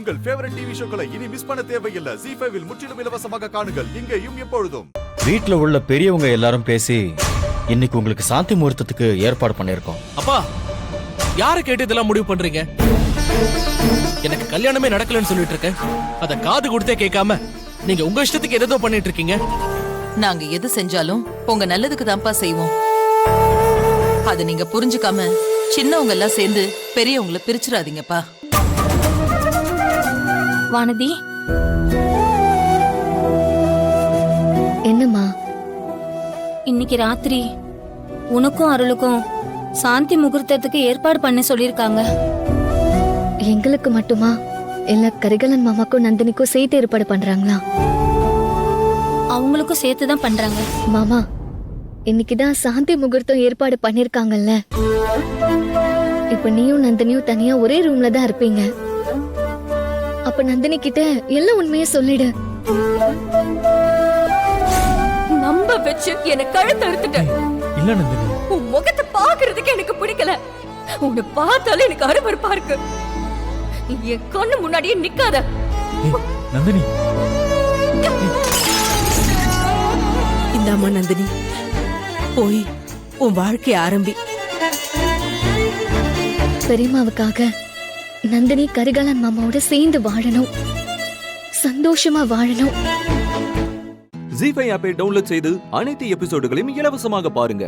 உங்கள் favourite TV ஷோக்களை இனி miss பண்ண தேவையில்லை. ZEE5 இல் முற்றிலும் இலவசமாக காணுங்கள். இங்கேயும் எப்பொழுதும். வீட்ல உள்ள பெரியவங்க எல்லாரும் பேசி இன்னைக்கு உங்களுக்கு சாந்தி முகூர்த்தத்துக்கு ஏற்பாடு பண்ணிருக்கோம். அப்பா, யாரை கேட்டு இதெல்லாம் முடிவு பண்றீங்க? எனக்கு கல்யாணமே நடக்கலன்னு சொல்லிட்டு இருக்கேன். அத காது கொடுத்தே கேட்காம நீங்க உங்க இஷ்டத்துக்கு எதோ பண்ணிட்டு இருக்கீங்க. நாங்க எது செஞ்சாலும் உங்க நல்லதுக்கு தான்ப்பா செய்வோம். அத நீங்க புரிஞ்சுக்காம சின்னவங்க எல்லாம் சேர்ந்து பெரியவங்கள பிரிச்சிடாதீங்கப்பா. வானதி, என்னம்மா? இன்னைக்கு ராத்திரி உனக்கும் அருளுக்கும் சாந்தி முகூர்த்தத்துக்கு ஏற்பாடு பண்ண சொல்லிருக்காங்க. எங்களுக்கு மட்டுமா இல்ல கரிகாலன் மாமாக்கும் நந்தினிக்கும் சேர்த்து ஏற்பாடு பண்றாங்களா? அவங்களுக்கும் சேர்த்துதான் பண்றாங்க. மாமா, இன்னைக்குதான் சாந்தி முகூர்த்தம் ஏற்பாடு பண்ணிருக்காங்கல்ல. இப்ப நீயும் நந்தினியும் தனியா ஒரே ரூம்ல தான் இருப்பீங்க. அப்ப நந்தினி கிட்ட எல்லாம் உண்மையை சொல்லிடு. நம்ப வச்சு எனக்கு கழுத்து அறுத்துட்ட. இல்ல நந்தினி, உன் முகத்தை பாக்குறதுக்கு எனக்கு பிடிக்கல. உன்னை பார்த்தாலும் எனக்கு அருவருப்பா இருக்கு. என் கண்ணு முன்னாடியே நிக்காத. நந்தினி. இந்தாமா நந்தினி, போய் உன் வாழ்க்கைய ஆரம்பி. பெரியம்மாவுக்காக நந்தினி கரிகாலன் மாமாவோட சேர்ந்து வாழணும், சந்தோஷமா வாழணும். ZEE5 ஆப்பை டவுன்லோட் செய்து அனைத்து எபிசோடுகளையும் இலவசமாக பாருங்க.